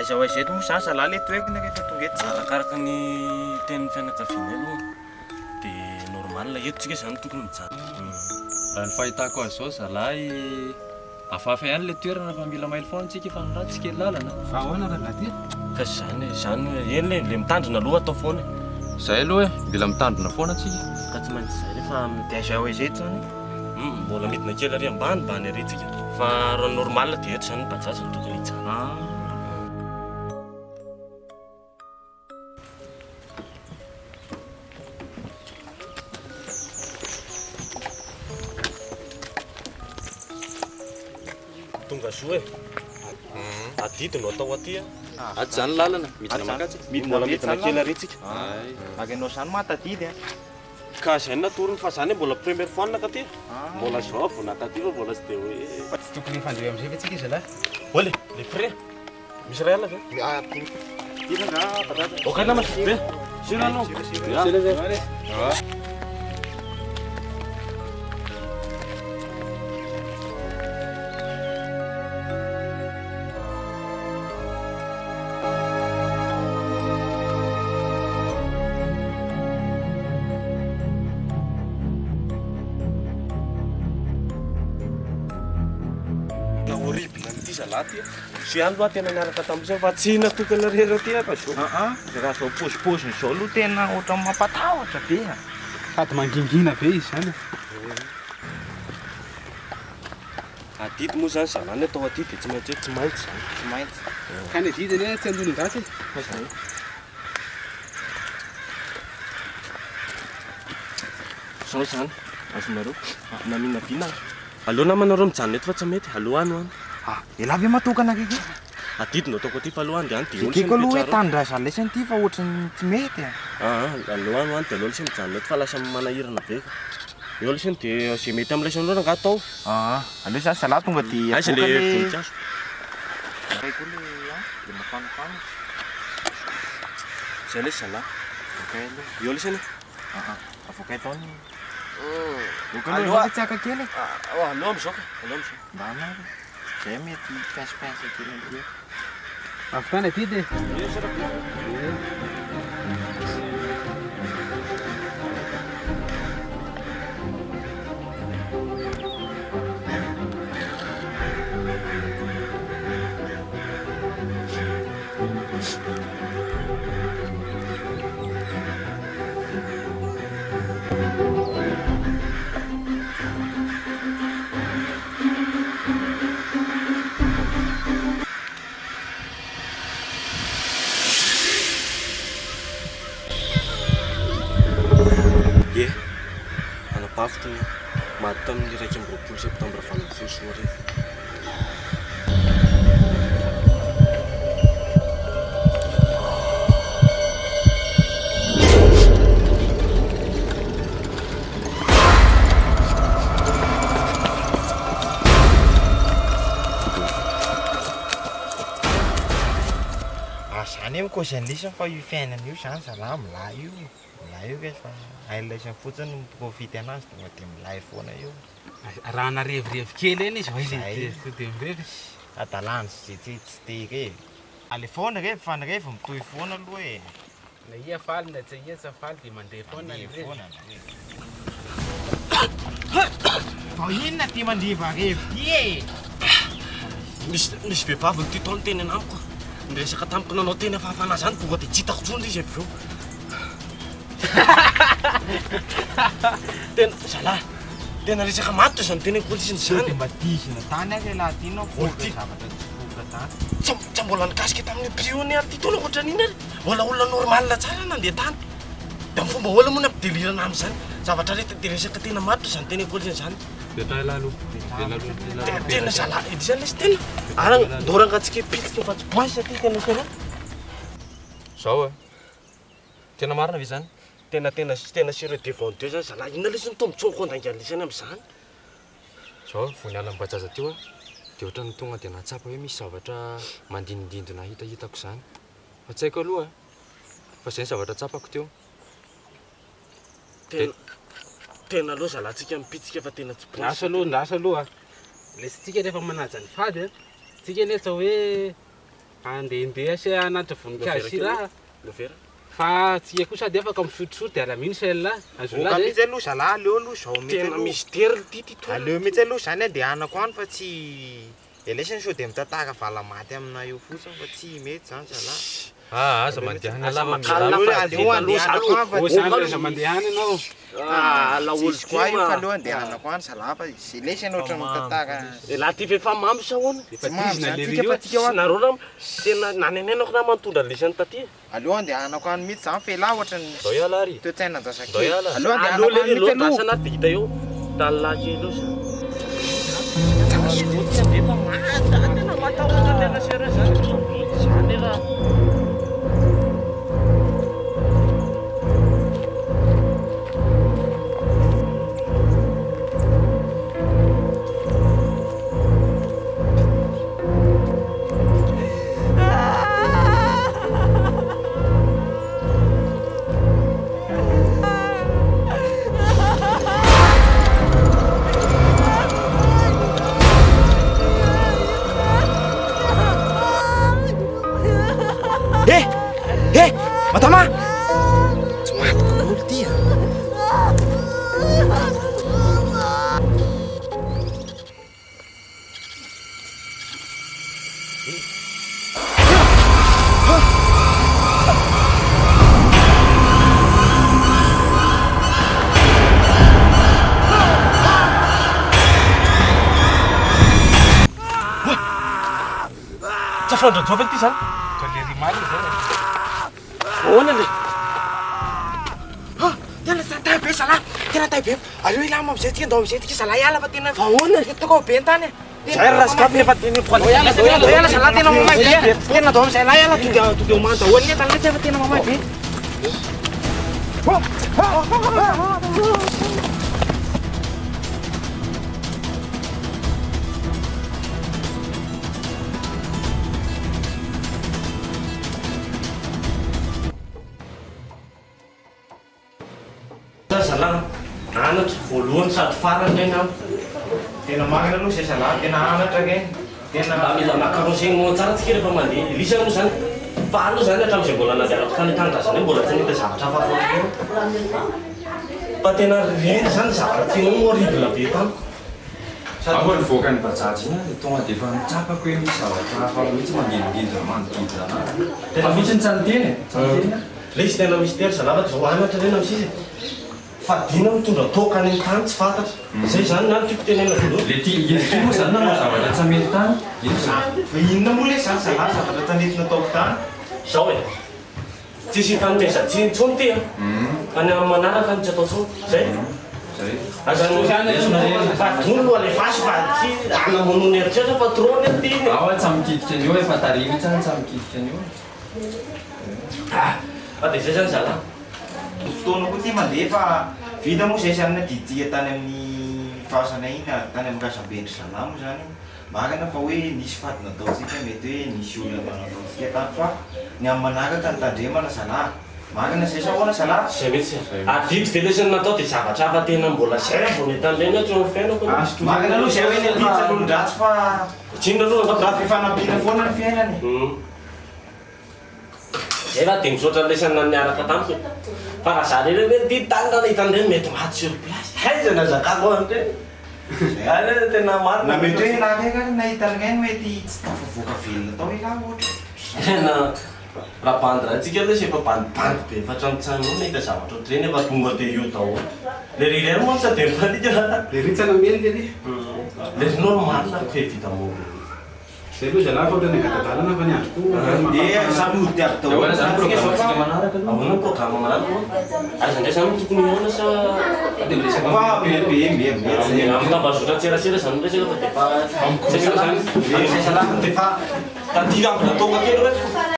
Aiza ho aiza eto moa zany zalahy le toeko ny rehefa tonga eto tsika. Arakaraka ny tenin'ny fianakaviana aloha dia normal eto tsika zany tokony mijanona. Raha ny fahitako azy zao zalahy hafahafa ihany le toerana fa mila mailo foana antsika fa ratsy kely lalana. Fa ahoana raha laty? Ka zany eny le mitandrina aloha atao foana. Zay aloha mila mitandrina foana antsika. Ka tsy maintsy zay rehefa Dia aiza ho aiza eto zany? mbola midina kely ary ambany ary tsika. Fa raha normal dia eto zany bajajy ny tokony hijanona. Tonga soa e. Adidino atao aty a. Aty zany lalana midina makatsy. Mbola midina kely ary tsika. Maka ianao zany matadidy a. Ka zay naturiny fa zany mbola première fois nakaty. Mbola zao vao nakaty fa mbola tsy dia hoe. Tsy tokony hifandray am'izay fa tsika izy lahy. Olé, le frère. Misy raha ve? Okej naman. Be. Sino ano? Horrible ity zalahy ty. Sy andro tena niaraka tamin'izay fa tsy natokana rehetra ty ka zao. Raha zao pôsipôsiny zao aloha tena ohatran'ny mampatahotra be. Sady mangingina be izy zany. Adidy moa zany zalahy atao aty dia tsy maintsy Tsy maintsy. Ka ny didiny tsy andony gasy. Sao zany azonareo namina vina. Aleo namanareo mijanona eto fa tsy mety. Aleo ano. Ela ve matokana keke? Adidino ataoko aty fa aloha dia dia Keko aloha hoe tany lesany ity fa ohatrany tsy mety. aleo ano dia aleo lesany mijanona eto fa lasa manahirana be. Eo lesany dia zay mety amin'ny lesany reo atao. Aleo zany zalahy tonga dia Aiza le voninkazo. Raiko le mafanofano. Zay lesy zalahy. Okey aloha. Eo lesany. Avoka eto ny. Aloha tsaka kely. Aleo amin'izao ka. Aleo amin'izao. Mbana zay mety pince kely io. Avy tany didy. Anapavitra ny maty tamin'ny 1 septambra 2024. Zany eo koa izay lisany fa io fiainana io zany zalahy milay io. Milay io rehefa ailaisany fotsiny miprofity anazy tonga dia milay foana io. Raha narevirevy kely eny izy vai dia mirevy. Adalany sy tsy teka e. Ale foana rehefa fa ny rehefa mitohy foana aloha e. Na ia faly na tsy ia tsy faly dia mandeha foana ny revy. Fa inona ty mandriva revy ty e? Misy vehivavy ty taona teny anamiko. Niresaka tamiko nanao teny afahafana zany tonga dia tsy hitako intsony izy avy eo. Tena zalahy. Tena resaka maty izany teny polisiny Sao dia zany. mba disina tany ary laha tianao foka zavatra foka tany. Tsy mbola nikasika tamin'ny priony ary ty taona ohatran'iny ary. Mbola olona normal tsara nandeha tany. Dia fomba olona moa nampidelirana amin'izany. Zavatra rehetra dia resaka tena maty izany teny polisiny zany. Dia tayo lalo. Tena zalahy edy zany lesy tena. Ara dorangatsika pitsika fa tsy boasy aty tena tena. Zao tena marina ve zany? Tena sérieux devant Dieu zany zalahy. Inona lesy ny tombontsoa kondanganisany amin'izany. Zao vao niala amin'ny bajaja teo dia ohatrany tonga dia nahatsapa hoe misy zavatra mandindindina hitahitako izany fa tsy haiko aloha fa izay ny zavatra tsapako teo. Tena aloha zalatsika mipitsika fa tena tsy Lasa aloha lesitsika rehefa manaja ny fady tsika nefa hoe andehandeha sy anaty voninkazo sy raha lovera fa tsika koa sady afaka misotrosotra dia alamino sella Voka mihitsy aloha zalahy aleo aloha zao mihitsy tena aloha. mystère ty Aleo mihitsy aloha zany andehanako any fa tsy elesany sao dia mitataka vala maty amina eo fotsiny fa tsy mety zany zalahy. Aza mandehana lava Aleo andehanako any fa osandraza mandehany ianao laolo tsisy koa io fa aleo andehanako any zalahy fa izy elesany ohatrany mitataka. laha ty fefa mamy sa hoana efa Tsy mamy tizina zany le tsika fa tsika ho nareo raha tena nanenenako raha mantondra lesany taty aleo andehanako any mihitsy zany fa elahy ohatrany Dao iala ary. toe-tsaina dasakely. Dao iala. Aleo andehanako any mihitsy aloha. lodrasana dia hita eo talalaky elo sa efa mata tena matahotra tena sera zany zany raha Matama! Tsy matiko olo ty a. Tsafandra jovy ty zany tolery maly zay ahoana le Tena tay be zalahy. Tena tay be. Aleo ilama amizay tsika ndao amizay tsika zalahy hiala fa tena ahoana toko be ny tany. zay rasikafo nefa teny Hiala zalahy tena mamay be. Tena ndao amizay lahy hiala tonga omany daholo ny entana fa tena mamay be. zalahy anatra voalohany sady farany tena Tena marina aloha zay zalahy tena anatra ke. Tena mba mila makaronseignement tsara tsika rehefa mandeha elisana moa zany fa aloha zany hatramin'izay mbola nandehanako tany an-tanindrazana hoe mbola tsy nahita zavatra hafa foana fa tena rena zany zavatra tena horrible be tamiko Ako nivoaka ny bajaji iny dia tonga dia efa nitsapako hoe misy zavatra hafa mihitsy mangendingindra manodidina anazy. Fa mihitsy ny tsanonteny le izy tena mystère zalahy fa zao anatra rena am'sisy fa dina mitondra toka any amin'ny tany tsy fantatra zay zany na tiako tenena voalohany Le ty ino moa zany nanao zavatra tsy hamety tany ino zany. fa inona moa le zany zalahy zavatra tanentina taoko tany. zao e tsisy fanomezantsy intsony ty a fa ny amin'ny manaraka ny tsy atao tsony zay Zay. azany vadony loha le fasy fa tsy anamonony eritreritra fa trop ny ty Ao tsy mikitika an'io efa tarimy tsany tsy mikitika an'io. fa dia zay zany zalahy Fotoana koa ty mandeha fa vita moa zay zany didia tany amin'ny fasana iny tany amin'ny kasambendry zalahy moa zany marina fa hoe nisy fady nataontsika mety hoe nisy olona nataontsika tany fa ny amin'ny manaraka ny tandremana zalahy marina zay sa hoana zalahy. zay mihitsy adito velesiny natao dia zavatra hafa tena mbola zay vao netandreny ohatra ny fiainako Marina aloha zay hoe ny pizza lolon-dratsy fa tsindra aloha raha fifanampiana foana ny fiainany. zay raha dia misaotra lesana niaraka tamiko fa raha za reny hoe ty tany raha hitandreny mety maty sur place aiza nazakako an'ireny ale tena Na marina mety hoe nakeka nahita ny mety tsy tafavoaka velona tao ilahy ohatra. tena raha bandy raha tsika aloha sy efa bandibandy be fa hatramin'tsany eo nahita zavatra ohatreny efa tonga dia io daholo le rireny moa tsy dia mifanika le ritsana mely lely le normal na koe vita moa zay aloha zalahy fa ohatrany angadadalana fa ny andro koa Samy ody aby Dia ahoana zany programme manaraka aloha. ahoana ny programme manaraka aza ndray zany tokony hoana sa Dia miresaka fa bebe amin'ny tambazotra tserasera zany resaka fa dia fa zay zany zay zalahy dia fa taty ambina tonga kely hoe